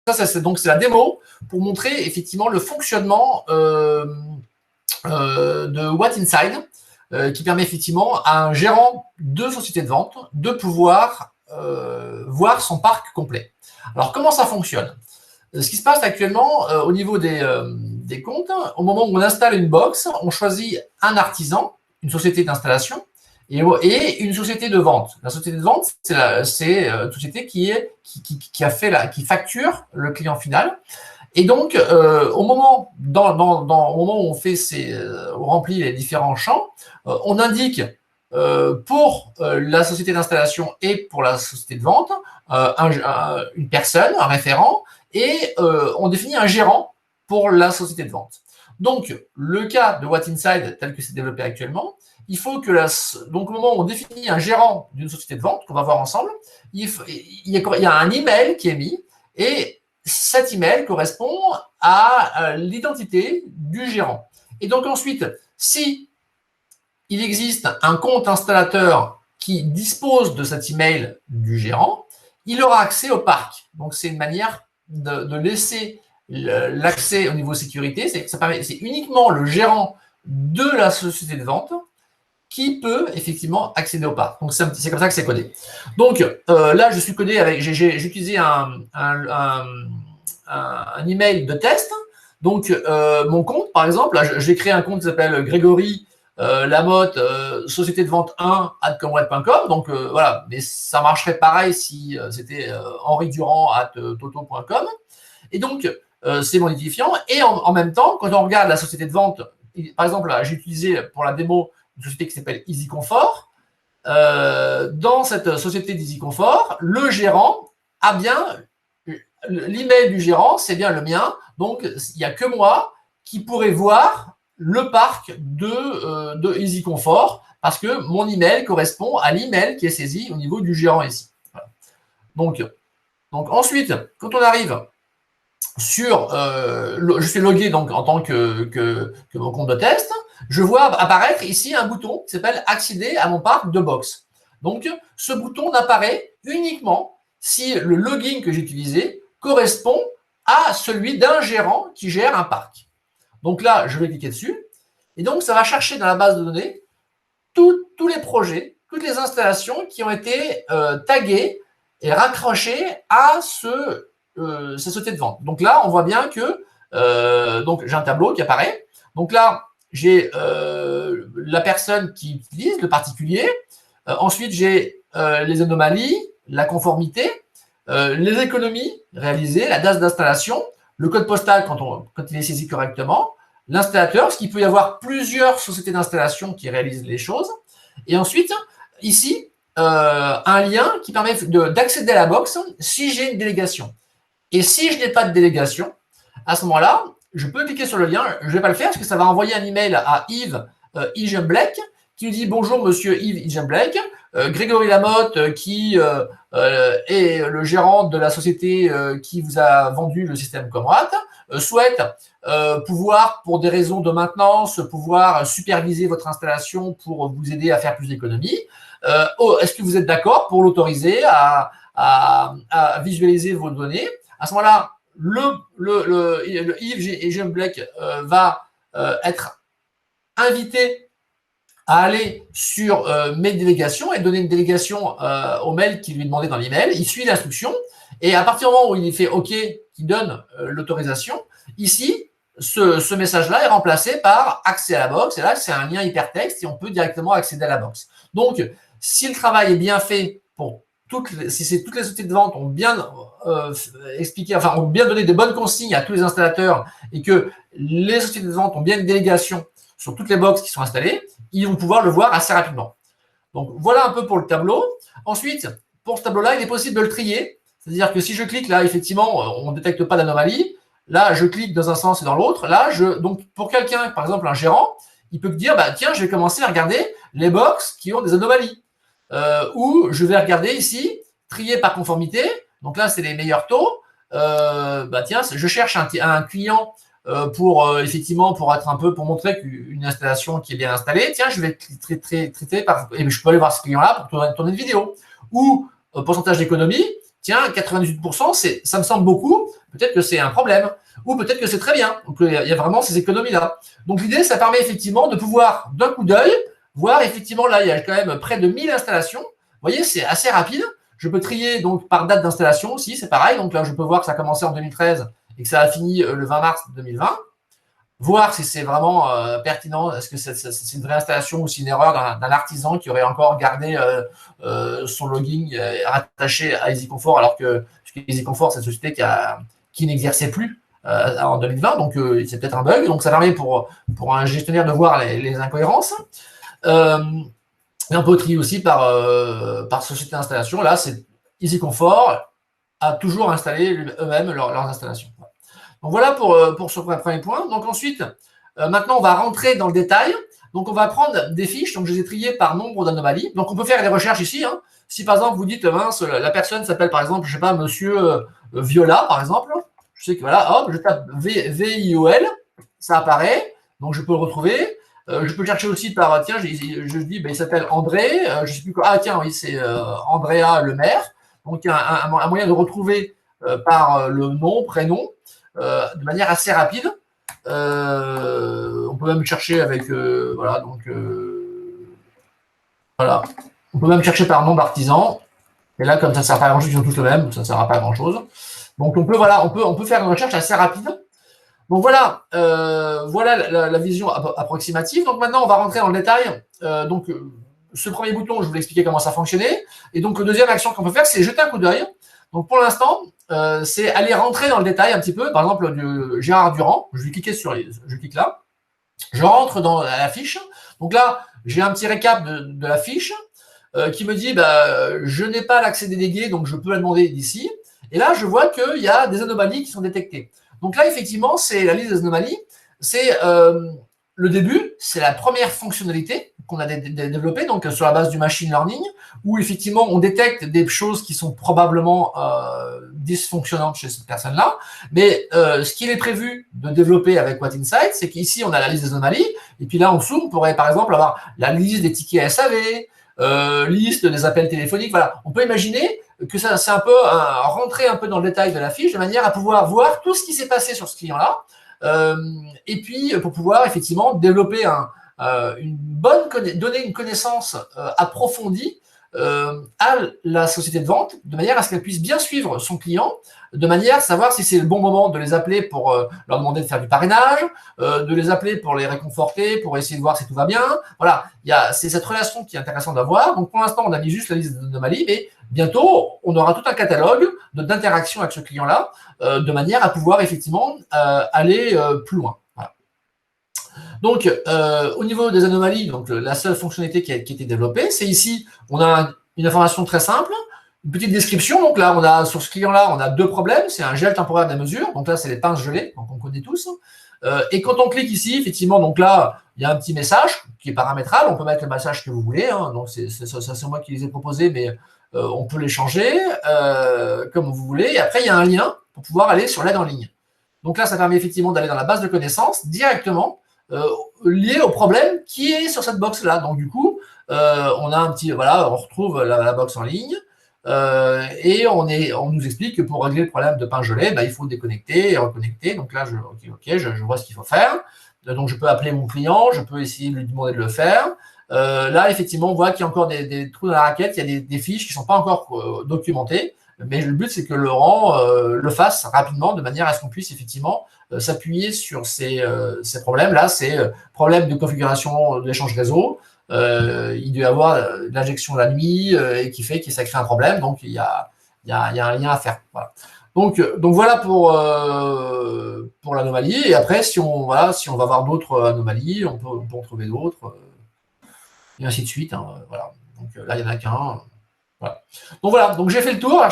ça c'est la démo pour montrer effectivement le fonctionnement de What Inside, qui permet effectivement à un gérant de société de vente de pouvoir voir son parc complet. Alors, comment ça fonctionne? Ce qui se passe actuellement au niveau des comptes, au moment où on installe une box, on choisit un artisan, une société d'installation et une société de vente. La société de vente, c'est une société qui facture le client final. Et donc, au moment où on remplit les différents champs, on indique pour la société d'installation et pour la société de vente une personne, un référent, et on définit un gérant pour la société de vente. Donc, le cas de What Inside, tel que c'est développé actuellement, il faut que donc au moment où on définit un gérant d'une société de vente, qu'on va voir ensemble, il y a un email qui est mis, et cet email correspond à l'identité du gérant. Et donc ensuite, si il existe un compte installateur qui dispose de cet email du gérant, il aura accès au parc. Donc c'est une manière de laisser l'accès au niveau sécurité. C'est uniquement le gérant de la société de vente qui peut effectivement accéder au parc. Donc c'est comme ça que c'est codé. Donc là, je suis codé avec, j'ai utilisé un email de test. Donc mon compte, par exemple, là, j'ai créé un compte qui s'appelle Grégory Lamotte, société de vente 1 @comweb.com. Donc voilà, mais ça marcherait pareil si c'était Henri Durand @toto.com. Et donc c'est mon identifiant. Et en même temps, quand on regarde la société de vente, par exemple, là, j'ai utilisé pour la démo une société qui s'appelle Easy Comfort. Dans cette société d'Easy Comfort, le gérant a bien l'email du gérant, c'est bien le mien. Donc il n'y a que moi qui pourrais voir le parc de Easy Comfort parce que mon email correspond à l'email qui est saisi au niveau du gérant ici. Voilà. Donc ensuite, quand on arrive sur, je suis logué donc en tant que mon compte de test, je vois apparaître ici un bouton qui s'appelle accéder à mon parc de box. Donc ce bouton n'apparaît uniquement si le login que j'ai utilisé correspond à celui d'un gérant qui gère un parc. Donc là, je vais cliquer dessus et donc ça va chercher dans la base de données tous les projets, toutes les installations qui ont été taguées et raccrochées à ces sociétés de vente. Donc là, on voit bien que donc j'ai un tableau qui apparaît. Donc là, j'ai la personne qui utilise, le particulier. Ensuite, j'ai les anomalies, la conformité, les économies réalisées, la date d'installation, le code postal quand il est saisi correctement, l'installateur, parce qu'il peut y avoir plusieurs sociétés d'installation qui réalisent les choses. Et ensuite, ici, un lien qui permet d'accéder à la box si j'ai une délégation. Et si je n'ai pas de délégation, à ce moment-là, je peux cliquer sur le lien. Je ne vais pas le faire parce que ça va envoyer un email à Yves Igemblek qui nous dit « Bonjour, monsieur Yves Igemblek. Grégory Lamotte, qui est le gérant de la société qui vous a vendu le système Comrat, souhaite pouvoir, pour des raisons de maintenance, pouvoir superviser votre installation pour vous aider à faire plus d'économies. Est-ce que vous êtes d'accord pour l'autoriser à visualiser vos données ?» À ce moment-là, le Yves Igemblek va être invité à aller sur mes délégations et donner une délégation au mail qui lui est demandé dans l'email. Il suit l'instruction et à partir du moment où il fait OK, qui donne l'autorisation, ici, ce message-là est remplacé par accès à la box. Et là, c'est un lien hypertexte et on peut directement accéder à la box. Donc, si le travail est bien fait pour toutes les sociétés de vente ont bien expliqué, enfin ont bien donné de bonnes consignes à tous les installateurs et que les sociétés de vente ont bien une délégation sur toutes les boxes qui sont installées, ils vont pouvoir le voir assez rapidement. Donc voilà un peu pour le tableau. Ensuite, pour ce tableau-là, il est possible de le trier. C'est-à-dire que si je clique là, effectivement, on ne détecte pas d'anomalie. Là, je clique dans un sens et dans l'autre. Là, donc pour quelqu'un, par exemple un gérant, il peut me dire, bah, tiens, je vais commencer à regarder les boxes qui ont des anomalies. Ou je vais regarder ici, trier par conformité. Donc là, c'est les meilleurs taux. Bah tiens, je cherche un client effectivement pour être un peu pour montrer qu'une installation qui est bien installée. Tiens, je vais traiter par et je peux aller voir ce client-là pour tourner une vidéo. Ou pourcentage d'économie. tiens, 98%, ça me semble beaucoup, peut-être que c'est un problème, ou peut-être que c'est très bien. Donc, il y a vraiment ces économies-là. Donc, l'idée, ça permet effectivement de pouvoir, d'un coup d'œil, voir effectivement, là, il y a quand même près de 1000 installations. Vous voyez, c'est assez rapide. Je peux trier donc par date d'installation aussi, c'est pareil. Donc là, je peux voir que ça a commencé en 2013 et que ça a fini le 20 mars 2020. Voir si c'est vraiment pertinent, est-ce que c'est une vraie installation ou c'est une erreur d'un artisan qui aurait encore gardé son login rattaché à EasyComfort, alors que EasyComfort, c'est une société qui n'exerçait plus en 2020, donc c'est peut-être un bug. Donc ça permet pour un gestionnaire de voir les incohérences. Et on peut trier aussi par société d'installation. Là, c'est EasyComfort a toujours installé eux-mêmes leurs installations. Donc voilà pour ce premier point. Donc ensuite, maintenant, on va rentrer dans le détail. Donc on va prendre des fiches. Donc je les ai triées par nombre d'anomalies. Donc on peut faire des recherches ici. Hein. Si par exemple vous dites, mince, la personne s'appelle par exemple, je sais pas, monsieur Viola, par exemple. Je sais que voilà, hop, je tape VIOL, ça apparaît. Donc je peux le retrouver. Je peux le chercher aussi par, tiens, je dis, ben, il s'appelle André. Je sais plus quoi. Ah tiens, oui, c'est Andrea Le Maire. Donc il y a un moyen de retrouver par le nom, prénom. De manière assez rapide. On peut même chercher avec voilà, donc voilà. On peut même chercher par nom d'artisan. Et là, comme ça ne sert pas à grand chose, ils sont tous le même, ça ne sert pas à grand chose. Donc on peut faire une recherche assez rapide. Donc voilà, voilà la vision approximative. Donc maintenant, on va rentrer dans le détail. Ce premier bouton, je vous l'ai expliqué comment ça fonctionnait. Et donc, la deuxième action qu'on peut faire, c'est jeter un coup d'œil. Donc pour l'instant, c'est aller rentrer dans le détail un petit peu. Par exemple, de Gérard Durand, je vais cliquer je clique là. Je rentre dans la fiche. Donc là, j'ai un petit récap de la fiche qui me dit je n'ai pas l'accès délégué, donc je peux la demander d'ici. Et là, je vois qu'il y a des anomalies qui sont détectées. Donc là, effectivement, c'est la liste des anomalies. C'est le début, c'est la première fonctionnalité qu'on a développée, donc sur la base du machine learning, où effectivement on détecte des choses qui sont probablement dysfonctionnantes chez cette personne-là. Mais ce qu'il est prévu de développer avec What Insight, c'est qu'ici on a la liste des anomalies, et puis là en dessous, on pourrait par exemple avoir la liste des tickets SAV, liste des appels téléphoniques. Voilà, on peut imaginer que ça, c'est un peu rentrer un peu dans le détail de la fiche, de manière à pouvoir voir tout ce qui s'est passé sur ce client-là. Et puis pour pouvoir effectivement développer donner une connaissance approfondie à la société de vente, de manière à ce qu'elle puisse bien suivre son client, de manière à savoir si c'est le bon moment de les appeler pour leur demander de faire du parrainage, de les appeler pour les réconforter, pour essayer de voir si tout va bien. Voilà, c'est cette relation qui est intéressante d'avoir. Donc pour l'instant, on a mis juste la liste d'anomalies, mais bientôt, on aura tout un catalogue d'interactions avec ce client-là, de manière à pouvoir effectivement aller plus loin. Voilà. Donc, au niveau des anomalies, donc la seule fonctionnalité qui a été développée, c'est ici, on a une information très simple, une petite description. Donc là, on a sur ce client-là, on a deux problèmes. C'est un gel temporaire des mesures. Donc là, c'est les pinces gelées, donc on connaît tous. Et quand on clique ici, effectivement, donc là, il y a un petit message qui est paramétrable. On peut mettre le message que vous voulez. Hein. Donc c'est moi qui les ai proposés, mais on peut les changer comme vous voulez. Et après, il y a un lien pour pouvoir aller sur l'aide en ligne. Donc là, ça permet effectivement d'aller dans la base de connaissances directement lié au problème qui est sur cette box-là. Donc du coup, on a un petit, voilà, on retrouve la box en ligne et on nous explique que pour régler le problème de pain gelé, il faut déconnecter et reconnecter. Donc là, je vois ce qu'il faut faire. Donc je peux appeler mon client, je peux essayer de lui demander de le faire. Là, effectivement, on voit qu'il y a encore des trous dans la raquette, il y a des fiches qui ne sont pas encore documentées. Mais le but, c'est que Laurent le fasse rapidement, de manière à ce qu'on puisse effectivement s'appuyer sur ces problèmes-là. C'est problème de configuration de l'échange réseau. Il doit y avoir l'injection la nuit et qui fait que ça crée un problème. Donc, il y a un lien à faire. Voilà. Donc voilà pour l'anomalie. Et après, si on va voir d'autres anomalies, on peut en trouver d'autres. Et ainsi de suite. Hein, voilà. Donc là, il n'y en a qu'un. Voilà. Donc voilà, donc j'ai fait le tour.